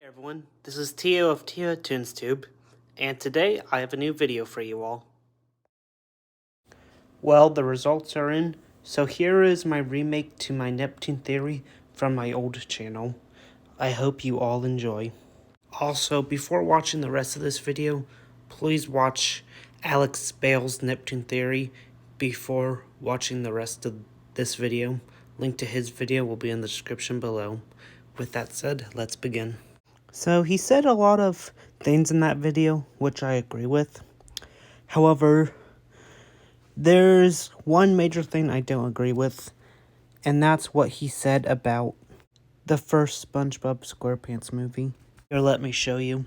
Hey everyone, this is Tio of Tio ToonsTube, and today I have a new video for you all. Well, the results are in, so here is my remake to my Neptune theory from my old channel. I hope you all enjoy. Also, before watching the rest of this video, please watch Alex Bale's Neptune theory before watching the rest of this video. Link to his video will be in the description below. With that said, let's begin. So he said a lot of things in that video, which I agree with. However, there's one major thing I don't agree with, and that's what he said about the first SpongeBob SquarePants movie. Here, let me show you.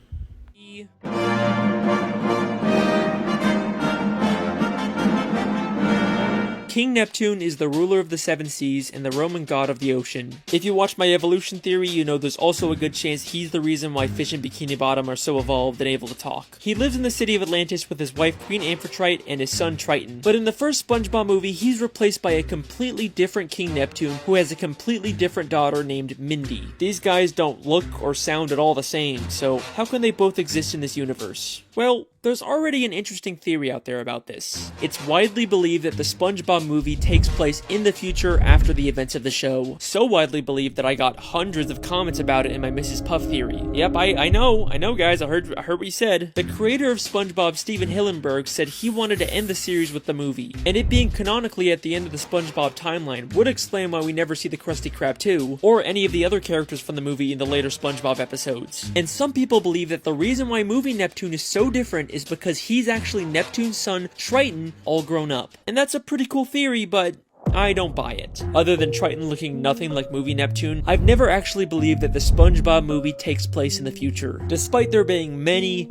King Neptune is the ruler of the seven seas and the Roman god of the ocean. If you watch my evolution theory, you know there's also a good chance he's the reason why fish in Bikini Bottom are so evolved and able to talk. He lives in the city of Atlantis with his wife Queen Amphitrite and his son Triton. But in the first SpongeBob movie, he's replaced by a completely different King Neptune who has a completely different daughter named Mindy. These guys don't look or sound at all the same, so how can they both exist in this universe? Well, there's already an interesting theory out there about this. It's widely believed that the SpongeBob movie takes place in the future after the events of the show. So widely believed that I got hundreds of comments about it in my Mrs. Puff theory. Yep, I know guys, I heard what you said. The creator of SpongeBob, Stephen Hillenburg, said he wanted to end the series with the movie, and it being canonically at the end of the SpongeBob timeline would explain why we never see the Krusty Krab 2, or any of the other characters from the movie in the later SpongeBob episodes. And some people believe that the reason why movie Neptune is so different is because he's actually Neptune's son, Triton, all grown up. And that's a pretty cool theory, but I don't buy it. Other than Triton looking nothing like movie Neptune, I've never actually believed that the SpongeBob movie takes place in the future. Despite there being many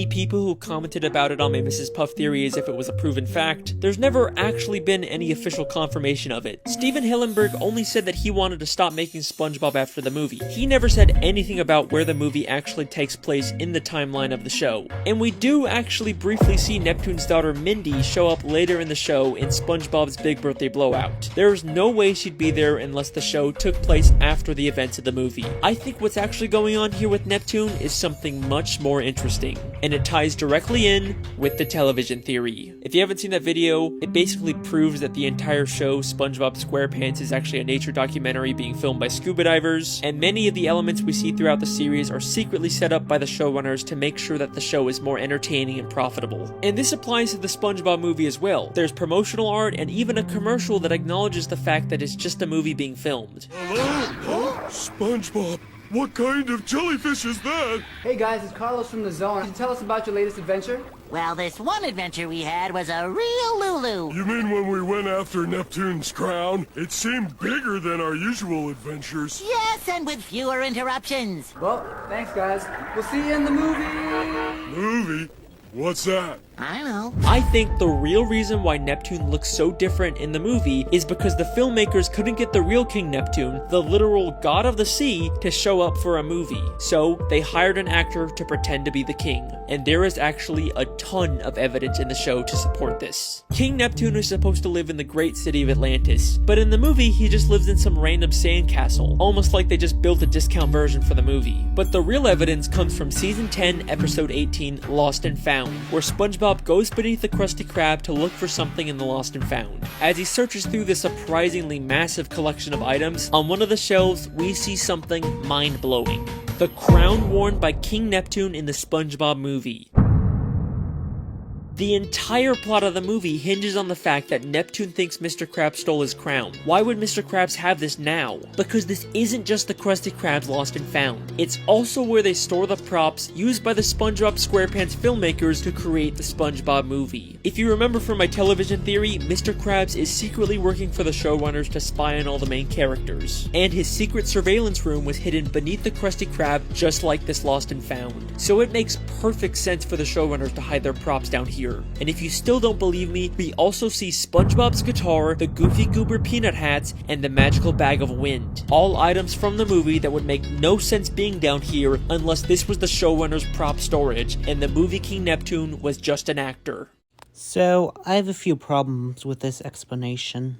people who commented about it on my Mrs. Puff theory as if it was a proven fact, there's never actually been any official confirmation of it. Stephen Hillenburg only said that he wanted to stop making SpongeBob after the movie. He never said anything about where the movie actually takes place in the timeline of the show. And we do actually briefly see Neptune's daughter Mindy show up later in the show in SpongeBob's Big Birthday Blowout. There's no way she'd be there unless the show took place after the events of the movie. I think what's actually going on here with Neptune is something much more interesting, and it ties directly in with the television theory. If you haven't seen that video, it basically proves that the entire show, SpongeBob SquarePants, is actually a nature documentary being filmed by scuba divers, and many of the elements we see throughout the series are secretly set up by the showrunners to make sure that the show is more entertaining and profitable. And this applies to the SpongeBob movie as well. There's promotional art and even a commercial that acknowledges the fact that it's just a movie being filmed. Hello? SpongeBob, what kind of jellyfish is that? Hey guys, it's Carlos from the Zone. Can you tell us about your latest adventure? Well, this one adventure we had was a real Lulu. You mean when we went after Neptune's crown? It seemed bigger than our usual adventures. Yes, and with fewer interruptions. Well, thanks guys. We'll see you in the movie. Movie? What's that? I know. I think the real reason why Neptune looks so different in the movie is because the filmmakers couldn't get the real King Neptune, the literal god of the sea, to show up for a movie. So they hired an actor to pretend to be the king. And there is actually a ton of evidence in the show to support this. King Neptune is supposed to live in the great city of Atlantis, but in the movie he just lives in some random sandcastle, almost like they just built a discount version for the movie. But the real evidence comes from season 10, episode 18, Lost and Found, where SpongeBob goes beneath the Krusty Krab to look for something in the Lost and Found. As he searches through the surprisingly massive collection of items, on one of the shelves we see something mind-blowing. The crown worn by King Neptune in the SpongeBob movie. The entire plot of the movie hinges on the fact that Neptune thinks Mr. Krabs stole his crown. Why would Mr. Krabs have this now? Because this isn't just the Krusty Krabs Lost and Found. It's also where they store the props used by the SpongeBob SquarePants filmmakers to create the SpongeBob movie. If you remember from my television theory, Mr. Krabs is secretly working for the showrunners to spy on all the main characters. And his secret surveillance room was hidden beneath the Krusty Krab, just like this Lost and Found. So it makes perfect sense for the showrunners to hide their props down here. And if you still don't believe me, we also see SpongeBob's guitar, the Goofy Goober peanut hats, and the magical bag of wind. All items from the movie that would make no sense being down here unless this was the showrunner's prop storage, and the movie King Neptune was just an actor. So, I have a few problems with this explanation.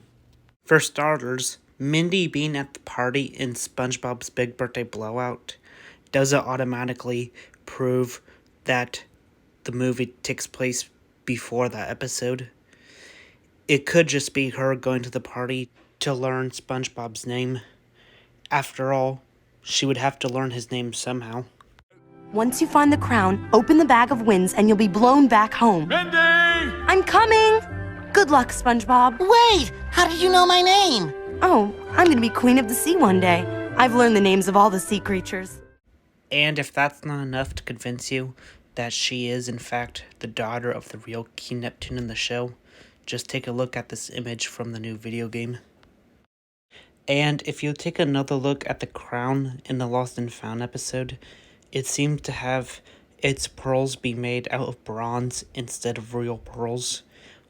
For starters, Mindy being at the party in SpongeBob's Big Birthday Blowout doesn't automatically prove that the movie takes place before that episode. It could just be her going to the party to learn SpongeBob's name. After all, she would have to learn his name somehow. Once you find the crown, open the bag of winds and you'll be blown back home. Mindy! I'm coming! Good luck, SpongeBob. Wait! How did you know my name? Oh, I'm gonna be queen of the sea one day. I've learned the names of all the sea creatures. And if that's not enough to convince you that she is, in fact, the daughter of the real King Neptune in the show, just take a look at this image from the new video game. And if you take another look at the crown in the Lost and Found episode, it seems to have its pearls be made out of bronze instead of real pearls,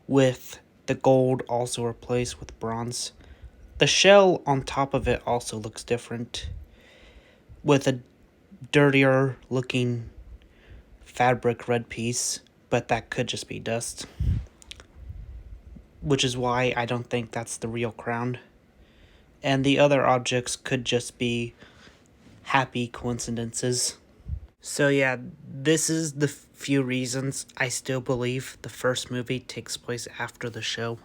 with the gold also replaced with bronze. The shell on top of it also looks different, with a dirtier looking fabric red piece, but that could just be dust. Which is why I don't think that's the real crown. And the other objects could just be happy coincidences. So yeah, this is the few reasons I still believe the first movie takes place after the show.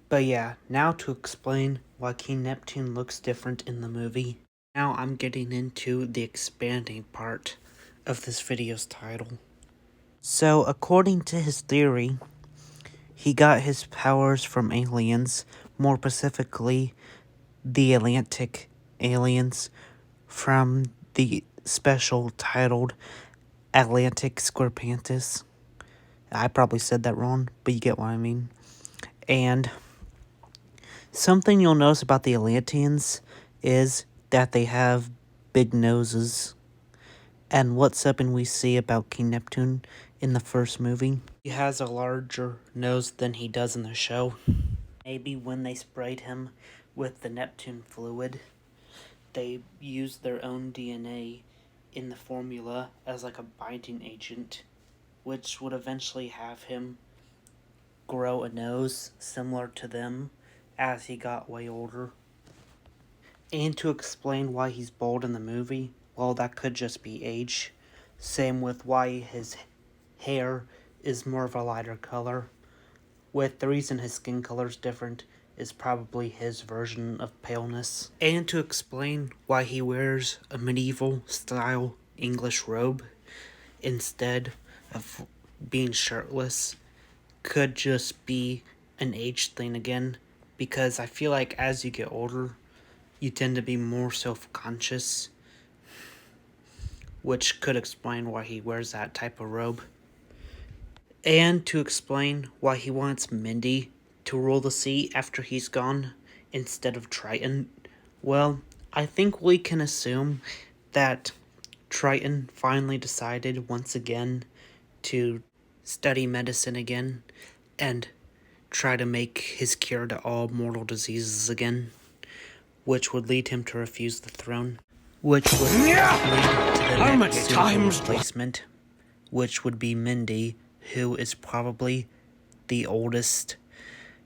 But yeah, now to explain why King Neptune looks different in the movie. Now I'm getting into the expanding part of this video's title. So according to his theory, he got his powers from aliens, more specifically the Atlantic aliens from the special titled Atlantic SquarePants. I probably said that wrong, but you get what I mean. And something you'll notice about the Atlanteans is that they have big noses. And what's something we see about King Neptune in the first movie? He has a larger nose than he does in the show. Maybe when they sprayed him with the Neptune fluid, they used their own DNA in the formula as like a binding agent, which would eventually have him grow a nose similar to them as he got way older. And to explain why he's bald in the movie, well, that could just be age. Same with why his hair is more of a lighter color. With the reason his skin color is different is probably his version of paleness. And to explain why he wears a medieval style English robe instead of being shirtless could just be an age thing again, because I feel like as you get older, you tend to be more self-conscious, which could explain why he wears that type of robe. And to explain why he wants Mindy to rule the sea after he's gone instead of Triton, well, I think we can assume that Triton finally decided once again to study medicine again and try to make his cure to all mortal diseases again, which would lead him to refuse the throne, which would lead to the next replacement, which would be Mindy, who is probably the oldest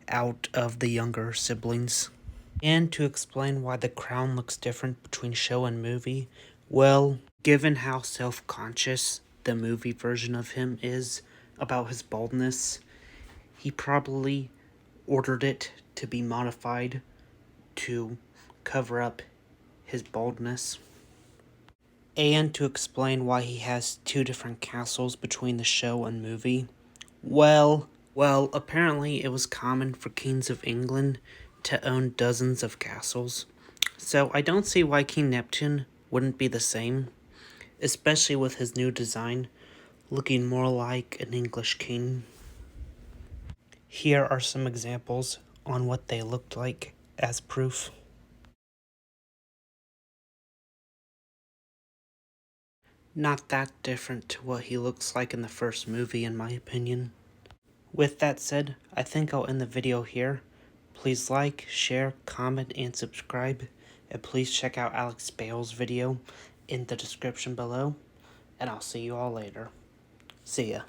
out of the younger siblings. And to explain why the crown looks different between show and movie, well, given how self-conscious the movie version of him is about his baldness, he probably ordered it to be modified to cover up his baldness. And to explain why he has two different castles between the show and movie, well, apparently it was common for kings of England to own dozens of castles. So I don't see why King Neptune wouldn't be the same, especially with his new design looking more like an English king. Here are some examples on what they looked like as proof. Not that different to what he looks like in the first movie, in my opinion. With that said, I think I'll end the video here. Please like, share, comment, and subscribe. And please check out Alex Bale's video in the description below. And I'll see you all later. See ya.